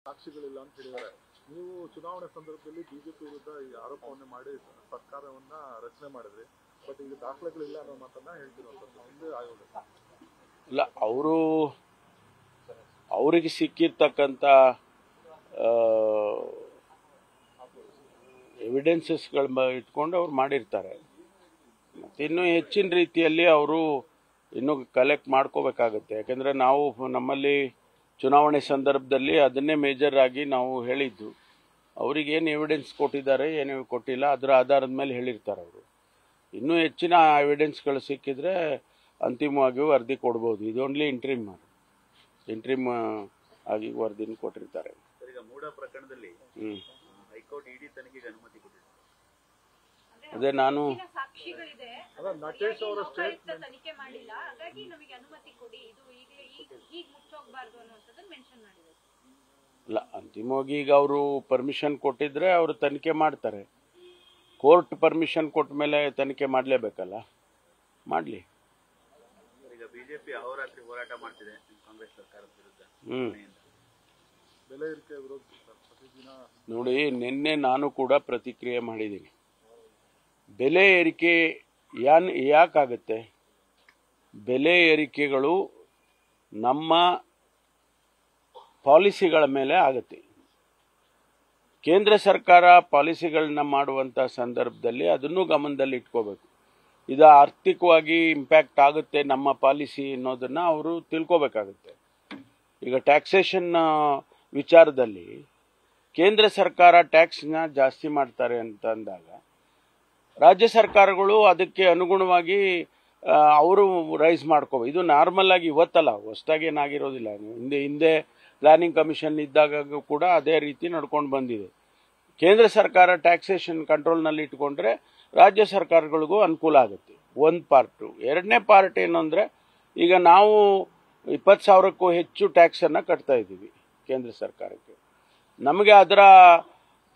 ಸಾಕ್ಷಿಗಳಿಲ್ಲ ಅಂತ ಹೇಳಿದ್ದಾರೆ. ನೀವು ಚುನಾವಣೆ ಸಂದರ್ಭದಲ್ಲಿ ಬಿಜೆಪಿ ವಿರುದ್ಧ ಈ ಆರೋಪವನ್ನು ಮಾಡಿ ಸರ್ಕಾರವನ್ನ ರಚನೆ ಮಾಡಿದ್ರಿ. ಬಟ್ ಈಗ ದಾಖಲೆಗಳಿಲ್ಲ ಅನ್ನೋ ಮಾತನ್ನ ಹೇಳ್ತಿರುವಂತದ್ದು ಹಿಂದೆ ಆಯೋಗ ಇಲ್ಲ. ಅವರಿಗೆ ಸಿಕ್ಕಿರ್ತಕ್ಕಂಥ ಎವಿಡೆನ್ಸಸ್ಗಳು ಇಟ್ಕೊಂಡು ಅವ್ರು ಮಾಡಿರ್ತಾರೆ. ಮತ್ತು ಇನ್ನೂ ಹೆಚ್ಚಿನ ರೀತಿಯಲ್ಲಿ ಅವರು ಇನ್ನೂ ಕಲೆಕ್ಟ್ ಮಾಡ್ಕೋಬೇಕಾಗತ್ತೆ. ಯಾಕೆಂದರೆ ನಾವು ನಮ್ಮಲ್ಲಿ ಚುನಾವಣೆ ಸಂದರ್ಭದಲ್ಲಿ ಅದನ್ನೇ ಮೇಜರ್ ಆಗಿ ನಾವು ಹೇಳಿದ್ದು. ಅವರಿಗೇನು ಎವಿಡೆನ್ಸ್ ಕೊಟ್ಟಿದ್ದಾರೆ ಏನು ಕೊಟ್ಟಿಲ್ಲ ಅದರ ಆಧಾರದ ಮೇಲೆ ಹೇಳಿರ್ತಾರೆ ಅವರು. ಇನ್ನೂ ಹೆಚ್ಚಿನ ಎವಿಡೆನ್ಸ್ಗಳು ಸಿಕ್ಕಿದ್ರೆ ಅಂತಿಮವಾಗಿಯೂ ವರದಿ ಕೊಡ್ಬೋದು. ಇದು ಓನ್ಲಿ ಇಂಟ್ರಿಮ್ ಆಗಿ ವರದಿನ ಕೊಟ್ಟಿರ್ತಾರೆ. ಮೂಡ ಪ್ರಕರಣದಲ್ಲಿ ಹೈಕೋರ್ಟ್ ಇಡಿ ತನಿಖೆಗೆ ಅನುಮತಿ ಕೊಟ್ಟಿದೆ. ಅದೇ ನಾನು ನಟೇಶ್ ಅವರ ತನಿಖೆ ಮಾಡಿಲ್ಲ, ಹಾಗಾಗಿ ನಮಗೆ ಅನುಮತಿ ಕೊಡಿ, ಇದು ಈಗ ಮುಚ್ಚೋಗಬಾರ್ದು ಅನ್ನುವಂಥದ್ದನ್ನ ಮೆನ್ಷನ್ ಮಾಡಿದ್ದಾರೆ. ಇಲ್ಲ, ಅಂತಿಮವಾಗಿ ಈಗ ಅವರು ಪರ್ಮಿಷನ್ ಕೊಟ್ಟಿದ್ರೆ ಅವರು ತನಿಖೆ ಮಾಡ್ತಾರೆ. ಕೋರ್ಟ್ ಪರ್ಮಿಷನ್ ಕೊಟ್ಟ ಮೇಲೆ ತನಿಖೆ ಮಾಡಲೇಬೇಕಲ್ಲ, ಮಾಡಲಿ. ಈಗ ಬಿಜೆಪಿ ಅಹೋರಾತ್ರಿ ಹೋರಾಟ ಮಾಡ್ತಿದೆ ಕಾಂಗ್ರೆಸ್ ಸರ್ಕಾರದ ವಿರುದ್ಧ. ಬೆಲೆ ಏರಿಕೆ ವಿರೋಧ ಪ್ರತಿದಿನ ನೋಡಿ, ನಿನ್ನೆ ನಾನು ಕೂಡ ಪ್ರತಿಕ್ರಿಯೆ ಮಾಡಿದ್ದೀನಿ. ಬೆಲೆ ಏರಿಕೆ ಯಾಕಾಗುತ್ತೆ? ಬೆಲೆ ಏರಿಕೆಗಳು ನಮ್ಮ ಪಾಲಿಸಿಗಳ ಮೇಲೆ ಆಗುತ್ತೆ. ಕೇಂದ್ರ ಸರ್ಕಾರ ಪಾಲಿಸಿಗಳನ್ನ ಮಾಡುವಂಥ ಸಂದರ್ಭದಲ್ಲಿ ಅದನ್ನು ಗಮನದಲ್ಲಿ ಇಟ್ಕೋಬೇಕು. ಇದು ಆರ್ಥಿಕವಾಗಿ ಇಂಪ್ಯಾಕ್ಟ್ ಆಗುತ್ತೆ ನಮ್ಮ ಪಾಲಿಸಿ ಅನ್ನೋದನ್ನು ಅವರು ತಿಳ್ಕೋಬೇಕಾಗುತ್ತೆ. ಈಗ ಟ್ಯಾಕ್ಸೇಷನ್ ವಿಚಾರದಲ್ಲಿ ಕೇಂದ್ರ ಸರ್ಕಾರ ಟ್ಯಾಕ್ಸ್ನ ಜಾಸ್ತಿ ಮಾಡ್ತಾರೆ ಅಂತ ಅಂದಾಗ ರಾಜ್ಯ ಸರ್ಕಾರಗಳು ಅದಕ್ಕೆ ಅನುಗುಣವಾಗಿ ಅವರು ರೈಸ್ ಮಾಡ್ಕೋಬೇಕು. ಇದು ನಾರ್ಮಲ್ ಆಗಿ ಇವತ್ತಲ್ಲ, ಹೊಸದಾಗಿ ಏನಾಗಿರೋದಿಲ್ಲ. ಹಿಂದೆ ಪ್ಲಾನಿಂಗ್ ಕಮಿಷನ್ ಇದ್ದಾಗ ಕೂಡ ಅದೇ ರೀತಿ ನಡ್ಕೊಂಡು ಬಂದಿದೆ. ಕೇಂದ್ರ ಸರ್ಕಾರ ಟ್ಯಾಕ್ಸೇಷನ್ ಕಂಟ್ರೋಲ್ನಲ್ಲಿ ಇಟ್ಕೊಂಡ್ರೆ ರಾಜ್ಯ ಸರ್ಕಾರಗಳಿಗೂ ಅನುಕೂಲ ಆಗುತ್ತೆ. ಒಂದು ಪಾರ್ಟು. ಎರಡನೇ ಪಾರ್ಟ್ ಏನು ಅಂದರೆ, ಈಗ ನಾವು 20,000ಕ್ಕೂ ಹೆಚ್ಚು ಟ್ಯಾಕ್ಸನ್ನು ಕಟ್ತಾ ಇದ್ದೀವಿ ಕೇಂದ್ರ ಸರ್ಕಾರಕ್ಕೆ. ನಮಗೆ ಅದರ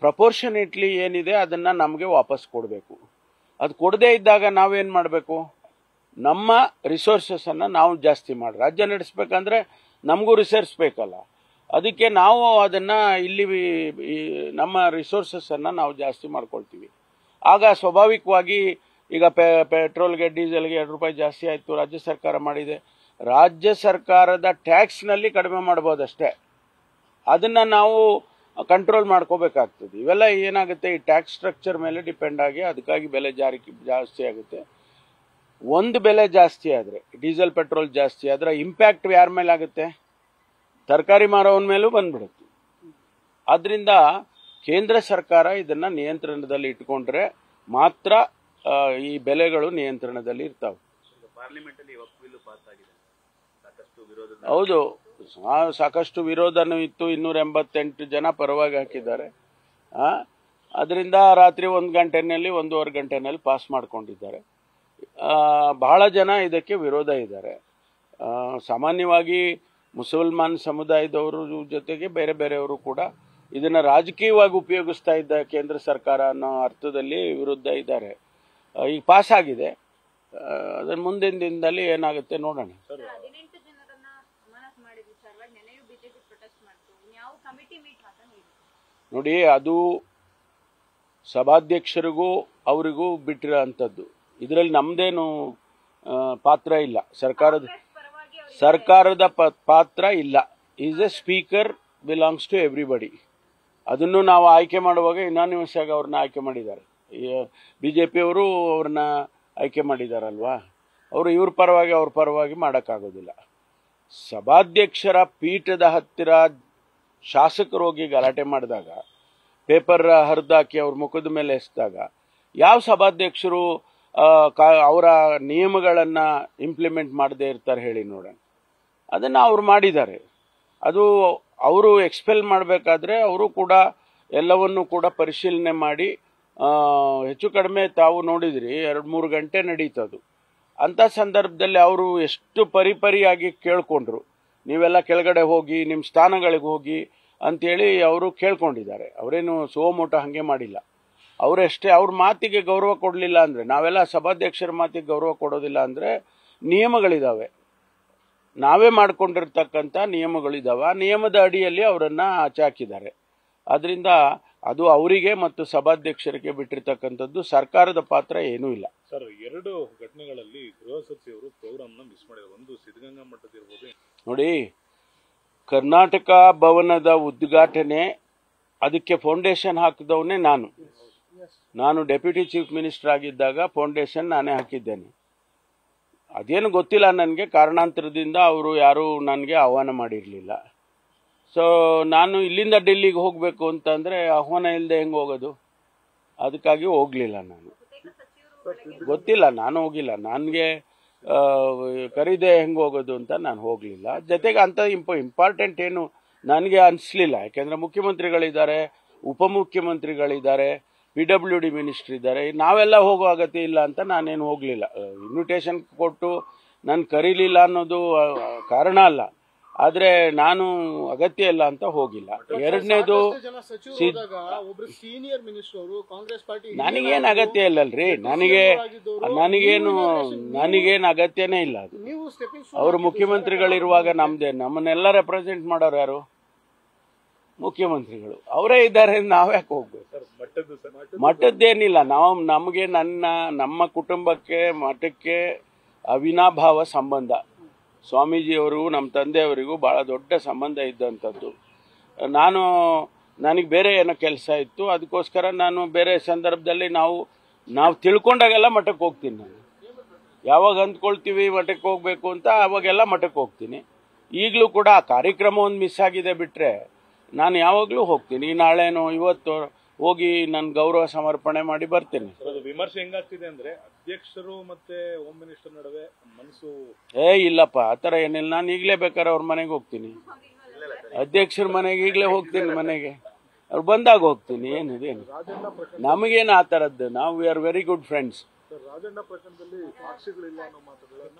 ಪ್ರಪೋರ್ಷನೇಟ್ಲಿ ಏನಿದೆ ಅದನ್ನು ನಮಗೆ ವಾಪಸ್ ಕೊಡಬೇಕು. ಅದು ಕೊಡದೇ ಇದ್ದಾಗ ನಾವೇನು ಮಾಡಬೇಕು? ನಮ್ಮ ರಿಸೋರ್ಸಸನ್ನು ನಾವು ಜಾಸ್ತಿ ಮಾಡಿ ರಾಜ್ಯ ನಡೆಸಬೇಕಂದ್ರೆ ನಮಗೂ ರಿಸೋರ್ಸ್ ಬೇಕಲ್ಲ. ಅದಕ್ಕೆ ನಾವು ಅದನ್ನು ಇಲ್ಲಿ ನಮ್ಮ ರಿಸೋರ್ಸಸನ್ನು ನಾವು ಜಾಸ್ತಿ ಮಾಡ್ಕೊಳ್ತೀವಿ. ಆಗ ಸ್ವಾಭಾವಿಕವಾಗಿ ಈಗ ಪೆಟ್ರೋಲ್ಗೆ ಡೀಸೆಲ್ಗೆ 2 ರೂಪಾಯಿ ಜಾಸ್ತಿ ಆಯಿತು, ರಾಜ್ಯ ಸರ್ಕಾರ ಮಾಡಿದೆ. ರಾಜ್ಯ ಸರ್ಕಾರದ ಟ್ಯಾಕ್ಸ್ನಲ್ಲಿ ಕಡಿಮೆ ಮಾಡ್ಬೋದಷ್ಟೇ, ಅದನ್ನು ನಾವು ಕಂಟ್ರೋಲ್ ಮಾಡ್ಕೋಬೇಕಾಗ್ತದೆ. ಇವೆಲ್ಲ ಏನಾಗುತ್ತೆ, ಈ ಟ್ಯಾಕ್ಸ್ ಸ್ಟ್ರಕ್ಚರ್ ಮೇಲೆ ಡಿಪೆಂಡ್ ಆಗಿ ಅದಕ್ಕಾಗಿ ಬೆಲೆ ಜಾಸ್ತಿ ಆಗುತ್ತೆ. ಒಂದು ಬೆಲೆ ಜಾಸ್ತಿ ಆದರೆ, ಡೀಸೆಲ್ ಪೆಟ್ರೋಲ್ ಜಾಸ್ತಿ ಆದರೆ ಇಂಪ್ಯಾಕ್ಟ್ ಯಾರ ಮೇಲೆ ಆಗುತ್ತೆ? ತರಕಾರಿ ಮಾರೋವನ ಮೇಲೂ ಬಂದ್ಬಿಡುತ್ತೆ. ಆದ್ದರಿಂದ ಕೇಂದ್ರ ಸರ್ಕಾರ ಇದನ್ನು ನಿಯಂತ್ರಣದಲ್ಲಿ ಇಟ್ಕೊಂಡ್ರೆ ಮಾತ್ರ ಈ ಬೆಲೆಗಳು ನಿಯಂತ್ರಣದಲ್ಲಿ ಇರ್ತಾವೆ. ಹೌದು, ಸಾಕಷ್ಟು ವಿರೋಧನೂ ಇತ್ತು. 288 ಜನ ಪರವಾಗಿ ಹಾಕಿದ್ದಾರೆ. ಅದರಿಂದ ರಾತ್ರಿ 1 ಗಂಟೆನಲ್ಲಿ 1.5 ಗಂಟೆನಲ್ಲಿ ಪಾಸ್ ಮಾಡ್ಕೊಂಡಿದ್ದಾರೆ. ಬಹಳ ಜನ ಇದಕ್ಕೆ ವಿರೋಧ ಇದ್ದಾರೆ. ಸಾಮಾನ್ಯವಾಗಿ ಮುಸಲ್ಮಾನ್ ಸಮುದಾಯದವರು ಜೊತೆಗೆ ಬೇರೆ ಬೇರೆಯವರು ಕೂಡ ಇದನ್ನು ರಾಜಕೀಯವಾಗಿ ಉಪಯೋಗಿಸ್ತಾ ಇದ್ದ ಕೇಂದ್ರ ಸರ್ಕಾರ ಅನ್ನೋ ಅರ್ಥದಲ್ಲಿ ವಿರುದ್ಧ ಇದ್ದಾರೆ. ಈಗ ಪಾಸ್ ಆಗಿದೆ. ಅದರ ಮುಂದಿನ ದಿನದಲ್ಲಿ ಏನಾಗುತ್ತೆ ನೋಡೋಣ. ನೋಡಿ, ಅದು ಸಭಾಧ್ಯಕ್ಷರಿಗೂ ಅವರಿಗೂ ಬಿಟ್ಟಿರೋ ಅಂಥದ್ದು. ಇದರಲ್ಲಿ ನಮ್ಮದೇನು ಪಾತ್ರ ಇಲ್ಲ. ಸರ್ಕಾರದ ಪಾತ್ರ ಇಲ್ಲ. Is a speaker belongs to everybody. ಅದನ್ನು ನಾವು ಆಯ್ಕೆ ಮಾಡುವಾಗ ಯುನಾನಿಮಸ್ ಆಗಿ ಅವ್ರನ್ನ ಆಯ್ಕೆ ಮಾಡಿದ್ದಾರೆ. ಬಿಜೆಪಿಯವರು ಅವ್ರನ್ನ ಆಯ್ಕೆ ಮಾಡಿದಾರಲ್ವಾ, ಅವರು ಇವ್ರ ಪರವಾಗಿ ಅವ್ರ ಪರವಾಗಿ ಮಾಡೋಕ್ಕಾಗೋದಿಲ್ಲ. ಸಭಾಧ್ಯಕ್ಷರ ಪೀಠದ ಹತ್ತಿರ ಶಾಸಕರು ಹೋಗಿ ಗಲಾಟೆ ಮಾಡಿದಾಗ, ಪೇಪರ್ ಹರಿದಾಕಿ ಅವ್ರ ಮುಖದ ಮೇಲೆ ಎಸೆದಾಗ ಯಾವ ಸಭಾಧ್ಯಕ್ಷರು ಅವರ ನಿಯಮಗಳನ್ನು ಇಂಪ್ಲಿಮೆಂಟ್ ಮಾಡದೇ ಇರ್ತಾರೆ ಹೇಳಿ ನೋಡೋಣ. ಅದನ್ನು ಅವ್ರು ಮಾಡಿದ್ದಾರೆ. ಅದು ಅವರು ಎಕ್ಸ್ಪೆಲ್ ಮಾಡಬೇಕಾದ್ರೆ ಅವರು ಕೂಡ ಎಲ್ಲವನ್ನೂ ಕೂಡ ಪರಿಶೀಲನೆ ಮಾಡಿ ಹೆಚ್ಚು ಕಡಿಮೆ ತಾವು ನೋಡಿದ್ರಿ 2-3 ಗಂಟೆ ನಡೀತದು. ಅಂಥ ಸಂದರ್ಭದಲ್ಲಿ ಅವರು ಎಷ್ಟು ಪರಿಪರಿಯಾಗಿ ಕೇಳ್ಕೊಂಡ್ರು, ನೀವೆಲ್ಲ ಕೆಳಗಡೆ ಹೋಗಿ ನಿಮ್ಮ ಸ್ಥಾನಗಳಿಗೆ ಹೋಗಿ ಅಂಥೇಳಿ ಅವರು ಕೇಳ್ಕೊಂಡಿದ್ದಾರೆ. ಅವರೇನು ಸೋಮೋಟ ಹಾಗೆ ಮಾಡಿಲ್ಲ. ಅವರಷ್ಟೇ ಅವ್ರ ಮಾತಿಗೆ ಗೌರವ ಕೊಡಲಿಲ್ಲ ಅಂದರೆ, ನಾವೆಲ್ಲ ಸಭಾಧ್ಯಕ್ಷರ ಮಾತಿಗೆ ಗೌರವ ಕೊಡೋದಿಲ್ಲ ಅಂದರೆ ನಿಯಮಗಳಿದ್ದಾವೆ. ನಾವೇ ಮಾಡ್ಕೊಂಡಿರ್ತಕ್ಕಂಥ ನಿಯಮಗಳಿದಾವೆ. ಆ ನಿಯಮದ ಅಡಿಯಲ್ಲಿ ಅವರನ್ನ ಆಚೆ ಹಾಕಿದ್ದಾರೆ. ಅದರಿಂದ ಅದು ಅವರಿಗೆ ಮತ್ತು ಸಭಾಧ್ಯಕ್ಷರಿಗೆ ಬಿಟ್ಟಿರ್ತಕ್ಕಂಥದ್ದು. ಸರ್ಕಾರದ ಪಾತ್ರ ಏನೂ ಇಲ್ಲ. ಸರ್, 2 ಘಟನೆಗಳಲ್ಲಿ ಗೃಹ ಸಚಿವರು ಪ್ರೋಗ್ರಾಮ್ನ ಮಿಸ್ ಮಾಡಿದ್ರು. ಒಂದು ಸಿದ್ಧಗಂಗಾ ಮಠದ ಇರ್ಬೋದು. ನೋಡಿ, ಕರ್ನಾಟಕ ಭವನದ ಉದ್ಘಾಟನೆ ಅದಕ್ಕೆ ಫೌಂಡೇಶನ್ ಹಾಕಿದವನೇ ನಾನು ಡೆಪ್ಯೂಟಿ ಚೀಫ್ ಮಿನಿಸ್ಟರ್ ಆಗಿದ್ದಾಗ ಫೌಂಡೇಶನ್ ನಾನೇ ಹಾಕಿದ್ದೇನೆ. ಅದೇನು ಗೊತ್ತಿಲ್ಲ ನನಗೆ, ಕಾರಣಾಂತರದಿಂದ ಅವರು ಯಾರೂ ನನಗೆ ಆಹ್ವಾನ ಮಾಡಿರಲಿಲ್ಲ. ಸೊ ನಾನು ಇಲ್ಲಿಂದ ಡೆಲ್ಲಿಗೆ ಹೋಗಬೇಕು ಅಂತಂದರೆ ಆಹ್ವಾನ ಇಲ್ಲದೆ ಹೆಂಗೆ ಹೋಗೋದು? ಅದಕ್ಕಾಗಿ ಹೋಗಲಿಲ್ಲ. ನಾನು ಗೊತ್ತಿಲ್ಲ, ನಾನು ಹೋಗಿಲ್ಲ. ನನಗೆ ಕರೀದೆ ಹೆಂಗೆ ಹೋಗೋದು ಅಂತ ನಾನು ಹೋಗಲಿಲ್ಲ. ಜೊತೆಗೆ ಅಂಥ ಇಂಪಾರ್ಟೆಂಟ್ ಏನು ನನಗೆ ಅನಿಸ್ಲಿಲ್ಲ. ಯಾಕೆಂದರೆ ಮುಖ್ಯಮಂತ್ರಿಗಳಿದ್ದಾರೆ, ಉಪಮುಖ್ಯಮಂತ್ರಿಗಳಿದ್ದಾರೆ, PWD ಮಿನಿಸ್ಟ್ರ್ ಇದ್ದಾರೆ. ನಾವೆಲ್ಲ ಹೋಗೋ ಅಗತ್ಯ ಇಲ್ಲ ಅಂತ ನಾನೇನು ಹೋಗಲಿಲ್ಲ. ಇನ್ವಿಟೇಷನ್ ಕೊಟ್ಟು ನಾನು ಕರೀಲಿಲ್ಲ ಅನ್ನೋದು ಕಾರಣ ಅಲ್ಲ, ಆದರೆ ನಾನು ಅಗತ್ಯ ಇಲ್ಲ ಅಂತ ಹೋಗಿಲ್ಲ. ಎರಡನೇದು, ನನಗೇನು ಅಗತ್ಯ ಇಲ್ಲಲ್ರಿ. ನನಗೇನು ಅಗತ್ಯನೇ ಇಲ್ಲ. ಅದು ಅವರು ಮುಖ್ಯಮಂತ್ರಿಗಳಿರುವಾಗ ನಮ್ಮನ್ನೆಲ್ಲ ರೆಪ್ರೆಸೆಂಟ್ ಮಾಡೋರು ಯಾರು? ಮುಖ್ಯಮಂತ್ರಿಗಳು. ಅವರೇ ಇದ್ದಾರೆ, ನಾವ್ಯಾಕೆ ಹೋಗ್ಬೇಕು? ಮಠದ್ದೇನಿಲ್ಲ. ನಮಗೆ ನಮ್ಮ ಕುಟುಂಬಕ್ಕೆ ಮಠಕ್ಕೆ ಅವಿನಾಭಾವ ಸಂಬಂಧ. ಸ್ವಾಮೀಜಿಯವರಿಗೂ ನಮ್ಮ ತಂದೆಯವರಿಗೂ ಬಹಳ ದೊಡ್ಡ ಸಂಬಂಧ ಇದ್ದಂಥದ್ದು. ನನಗೆ ಬೇರೆ ಏನೋ ಕೆಲಸ ಇತ್ತು, ಅದಕ್ಕೋಸ್ಕರ ನಾನು ಬೇರೆ ಸಂದರ್ಭದಲ್ಲಿ ನಾವು ತಿಳ್ಕೊಂಡಾಗೆಲ್ಲ ಮಠಕ್ಕೆ ಹೋಗ್ತೀನಿ. ನಾನು ಯಾವಾಗ ಅಂದ್ಕೊಳ್ತೀವಿ ಮಠಕ್ಕೆ ಹೋಗ್ಬೇಕು ಅಂತ ಅವಾಗೆಲ್ಲ ಮಠಕ್ಕೆ ಹೋಗ್ತೀನಿ. ಈಗಲೂ ಕೂಡ ಆ ಕಾರ್ಯಕ್ರಮ ಒಂದು ಮಿಸ್ ಆಗಿದೆ ಬಿಟ್ಟರೆ ನಾನು ಯಾವಾಗಲೂ ಹೋಗ್ತೀನಿ. ನಾಳೆನೋ ಇವತ್ತು ಹೋಗಿ ನನ್ನ ಗೌರವ ಸಮರ್ಪಣೆ ಮಾಡಿ ಬರ್ತೇನೆ. ವಿಮರ್ಶೆ ಹೆಂಗಾಗ್ತಿದೆ ಅಂದ್ರೆ ಅಧ್ಯಕ್ಷರು ಮತ್ತೆ ಹೋಮ್ ಮಿನಿಸ್ಟರ್ ನಡುವೆ ಮನಸ್ಸು ಇಲ್ಲಪ್ಪ, ಆ ಥರ ಏನಿಲ್ಲ. ನಾನು ಈಗಲೇ ಬೇಕಾದ್ರೆ ಅವ್ರ ಮನೆಗೆ ಹೋಗ್ತೀನಿ, ಅಧ್ಯಕ್ಷರ ಮನೆಗೆ ಈಗಲೇ ಹೋಗ್ತೀನಿ. ಮನೆಗೆ ಅವ್ರು ಬಂದಾಗ ಹೋಗ್ತೀನಿ. ಏನಿದೇನು ನಮಗೇನು ಆ ಥರದ್ದು. ನಾವು we are very good friends. Rajanna ಪ್ರಕರಣದಲ್ಲಿ ಸಾಕ್ಷಿಗಳಿಲ್ಲ ಅನ್ನೋ ಮಾತುಗಳನ್ನ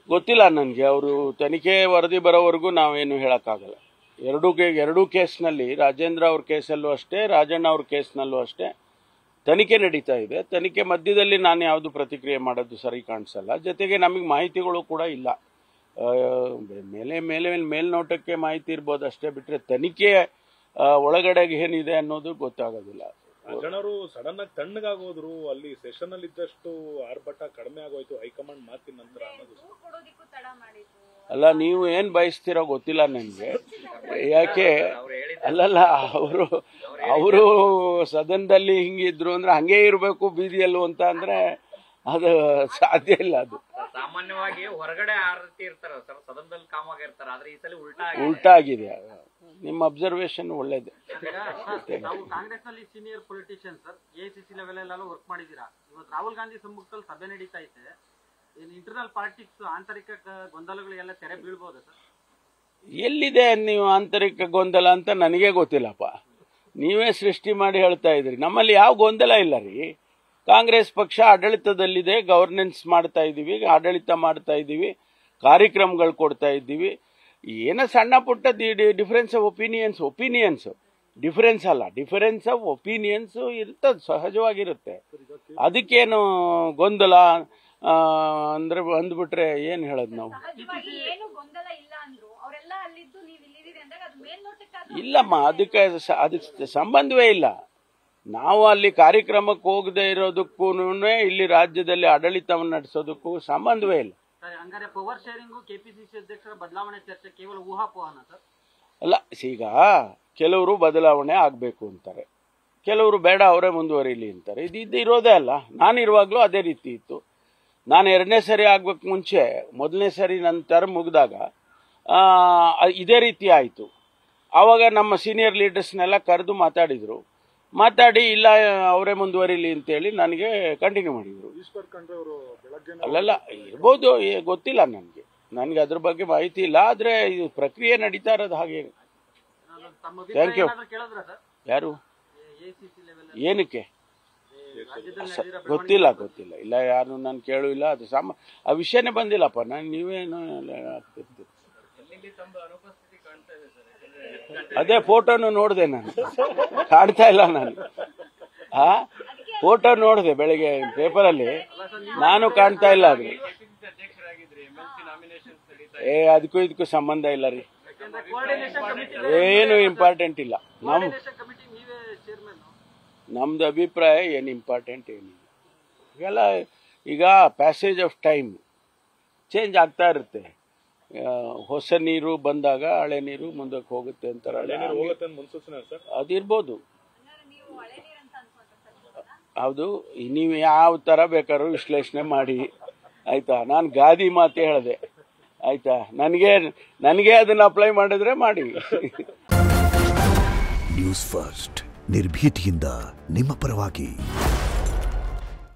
ಗೊತ್ತಿಲ್ಲ ನನಗೆ. ಅವರು ತನಿಖೆ ವರದಿ ಬರೋವರೆಗೂ ನಾವೇನು ಹೇಳೋಕ್ಕಾಗಲ್ಲ. ಎರಡೂ ಕೇಸ್ನಲ್ಲಿ, ರಾಜೇಂದ್ರ ಅವ್ರ ಕೇಸಲ್ಲೂ ಅಷ್ಟೇ, ರಾಜಣ್ಣ ಅವ್ರ ಕೇಸ್ನಲ್ಲೂ ಅಷ್ಟೇ ತನಿಖೆ ನಡೀತಾ ಇದೆ. ತನಿಖೆ ಮಧ್ಯದಲ್ಲಿ ನಾನು ಯಾವುದು ಪ್ರತಿಕ್ರಿಯೆ ಮಾಡೋದು ಸರಿ ಕಾಣಿಸಲ್ಲ. ಜೊತೆಗೆ ನಮಗೆ ಮಾಹಿತಿಗಳು ಕೂಡ ಇಲ್ಲ. ಮೇಲ್ನೋಟಕ್ಕೆ ಮಾಹಿತಿ ಇರ್ಬೋದು ಅಷ್ಟೇ, ಬಿಟ್ಟರೆ ತನಿಖೆ ಒಳಗಡೆಗೆ ಏನಿದೆ ಅನ್ನೋದು ಗೊತ್ತಾಗೋದಿಲ್ಲ. ಜನರು ಸಡನ್ ಆಗಿ ತಣ್ಣಗಾಗೋದ್ರು, ಅಲ್ಲಿ ಸೆಷನ್ ಅಲ್ಲಿ ಇದ್ದಷ್ಟು ಆರ್ಭಟ ಕಡಿಮೆ ಆಗೋಯ್ತು ಹೈಕಮಾಂಡ್ ಮಾತಿನ ನಂತರ ಅನ್ನೋದು. ಅಲ್ಲ, ನೀವು ಏನ್ ಬಯಸ್ತೀರೋ ಗೊತ್ತಿಲ್ಲ ನನಗೆ. ಯಾಕೆ ಅಲ್ಲಲ್ಲ, ಅವರು ಸದನದಲ್ಲಿ ಹಿಂಗಿದ್ರು ಅಂದ್ರೆ ಹಂಗೆ ಇರಬೇಕು ಬೀದಿಯಲ್ಲೂ ಅಂತ ಅಂದ್ರೆ ಅದು ಸಾಧ್ಯ ಇಲ್ಲ. ಅದು ಸಾಮಾನ್ಯವಾಗಿ ಹೊರಗಡೆ ಆ ರೀತಿ ಇರ್ತಾರ ಸರ್, ಸದನದಲ್ಲಿ ಕಾಮಾಗಿ ಇರ್ತಾರ. ಆದ್ರೆ ಈ ಸಲ ಉಲ್ಟಾ ಆಗಿದೆ. ನಿಮ್ಮ ಅಬ್ಸರ್ವೇಷನ್ ಒಳ್ಳೇದು. ನಾವು ಕಾಂಗ್ರೆಸ್ ನಲ್ಲಿ senior politician sir, AICC level ಎಲ್ಲ ವರ್ಕ್ ಮಾಡಿದೀರಾ. ಇವತ್ತು ರಾಹುಲ್ ಗಾಂಧಿ ಸಮ್ಮುಖದಲ್ಲಿ ಸಭೆ ನಡೀತಾ ಇದೆ. ಇಂಟರ್ನಲ್ ಪಾಲಿಟಿಕ್ಸ್, ಆಂತರಿಕ ಗೊಂದಲಗಳಿಗೆಲ್ಲ ತೆರೆ ಬೀಳ್ಬೋದ ಸರ್? ಎಲ್ಲಿದೆ ನೀವು ಆಂತರಿಕ ಗೊಂದಲ ಅಂತ ನನಗೆ ಗೊತ್ತಿಲ್ಲಪ್ಪ. ನೀವೇ ಸೃಷ್ಟಿ ಮಾಡಿ ಹೇಳ್ತಾ ಇದ್ರಿ. ನಮ್ಮಲ್ಲಿ ಯಾವ ಗೊಂದಲ ಇಲ್ಲ ರೀ. ಕಾಂಗ್ರೆಸ್ ಪಕ್ಷ ಆಡಳಿತದಲ್ಲಿದೆ, ಗವರ್ನೆನ್ಸ್ ಮಾಡ್ತಾ ಇದ್ದೀವಿ, ಆಡಳಿತ ಮಾಡ್ತಾ ಇದ್ದೀವಿ, ಕಾರ್ಯಕ್ರಮಗಳು ಕೊಡ್ತಾ ಇದ್ದೀವಿ. ಏನೋ ಸಣ್ಣ ಪುಟ್ಟ ಡಿಫರೆನ್ಸ್ ಆಫ್ ಒಪಿನಿಯನ್ಸ್ ಡಿಫರೆನ್ಸ್ ಅಲ್ಲ, ಡಿಫರೆನ್ಸ್ ಆಫ್ ಒಪಿನಿಯನ್ಸ್ ಇರ್ತದೆ, ಸಹಜವಾಗಿರುತ್ತೆ. ಅದಕ್ಕೇನು ಗೊಂದಲ ಅಂದ್ರೆ ಅಂದ್ಬಿಟ್ರೆ ಏನ್ ಹೇಳೋದು ನಾವು? ಇಲ್ಲಮ್ಮ, ಅದಕ್ಕೆ ಸಂಬಂಧವೇ ಇಲ್ಲ. ನಾವು ಅಲ್ಲಿ ಕಾರ್ಯಕ್ರಮಕ್ಕೆ ಹೋಗದೆ ಇರೋದಕ್ಕೂ ಇಲ್ಲಿ ರಾಜ್ಯದಲ್ಲಿ ಆಡಳಿತವನ್ನು ನಡೆಸೋದಕ್ಕೂ ಸಂಬಂಧವೇ ಇಲ್ಲ. ಹಂಗಾರೆ ಪವರ್ ಶೇರಿಂಗ್ ಕೆಪಿಸಿಸಿ ಅಧ್ಯಕ್ಷರ ಬದಲಾವಣೆ ಚರ್ಚೆ ಕೇವಲ ಊಹಾಪೋಹನ ಸರ್? ಅಲ್ಲ, ಈಗ ಕೆಲವರು ಬದಲಾವಣೆ ಆಗಬೇಕು ಅಂತಾರೆ, ಕೆಲವರು ಬೇಡ ಅವರೇ ಮುಂದುವರಿಲಿ ಅಂತಾರೆ. ಇದು ಇರೋದೇ ಅಲ್ಲ. ನಾನಿರುವಾಗಲೂ ಅದೇ ರೀತಿ ಇತ್ತು. ನಾನು 2ನೇ ಸರಿ ಆಗ್ಬೇಕು ಮುಂಚೆ, 1ನೇ ಸರಿ ನನ್ನ ಟರ್ಮ್ ಮುಗಿದಾಗ ಇದೇ ರೀತಿ ಆಯಿತು. ಆವಾಗ ನಮ್ಮ ಸೀನಿಯರ್ ಲೀಡರ್ಸ್ನೆಲ್ಲ ಕರೆದು ಮಾತಾಡಿ ಇಲ್ಲ ಅವರೇ ಮುಂದುವರಿಲಿ ಅಂತೇಳಿ ನನಗೆ ಕಂಟಿನ್ಯೂ ಮಾಡಿದರು. ಅಲ್ಲೆಲ್ಲ ಇರ್ಬೋದು, ಗೊತ್ತಿಲ್ಲ ನನಗೆ ಅದ್ರ ಬಗ್ಗೆ ಮಾಹಿತಿ ಇಲ್ಲ. ಆದರೆ ಇದು ಪ್ರಕ್ರಿಯೆ ನಡೀತಾ ಇರೋದು ಹಾಗೆ. Thank you. ಯಾರು ಏನಕ್ಕೆ ಗೊತ್ತಿಲ್ಲ ಇಲ್ಲ, ಯಾರು ನಾನು ಕೇಳೂ ಇಲ್ಲ. ಅದು ಆ ವಿಷಯನೇ ಬಂದಿಲ್ಲಪ್ಪ. ನೀವೇನು ಆಗ್ತಿರ್ತೀರಿ. ಅದೇ ಫೋಟೋನು ನೋಡಿದೆ, ನಾನು ಕಾಣ್ತಾ ಇಲ್ಲ. ನಾನು ಫೋಟೋ ನೋಡಿದೆ ಬೆಳಿಗ್ಗೆ ಪೇಪರಲ್ಲಿ, ನಾನು ಕಾಣ್ತಾ ಇಲ್ಲ. ಅದು ಅದಕ್ಕೂ ಇದಕ್ಕೂ ಸಂಬಂಧ ಇಲ್ಲ ರೀ, ಯಾಕಂದ್ರೆ ಕೋಆರ್ಡಿನೇಷನ್ ಕಮಿಟಿ ಏನು ಇಂಪಾರ್ಟೆಂಟ್ ಇಲ್ಲ. ಕೋಆರ್ಡಿನೇಷನ್ ಕಮಿಟಿ ನೀವೇ ಚೇರ್ಮನ್. ನಮ್ದು ಅಭಿಪ್ರಾಯ ಏನು ಇಂಪಾರ್ಟೆಂಟ್ ಏನಿಲ್ಲ. ಈಗ ಪ್ಯಾಸೇಜ್ ಆಫ್ ಟೈಮ್ ಚೇಂಜ್ ಆಗ್ತಾ ಇರುತ್ತೆ. ಹೊಸ ನೀರು ಬಂದಾಗ ಹಳೆ ನೀರು ಮುಂದಕ್ಕೆ ಹೋಗುತ್ತೆ ಅಂತಾರೆ. ಹೋಗುತ್ತೆ ಅಂತ ಮುನ್ಸೂಚನೆ ಸರ್ ಅದಿರ್ಬೋದು. ನೀವು ಹಳೆ ನೀರಂತ ಅನ್ಕೊಂಡ್ರೆ ಸರ್ ಹೌದು, ನೀವು ಯಾವ ಥರ ಬೇಕಾದ್ರೂ ವಿಶ್ಲೇಷಣೆ ಮಾಡಿ ಆಯ್ತಾ. ನಾನು ಗಾದಿ ಮಾತು ಹೇಳಿದೆ ಆಯ್ತಾ. ನನಗೆ ಅದನ್ನ ಅಪ್ಲೈ ಮಾಡಿದ್ರೆ ಮಾಡಿ. ನ್ಯೂಸ್ ಫಸ್ಟ್ ನಿರ್ಭೀತಿಯಿಂದ ನಿಮ್ಮ ಪರವಾಗಿ.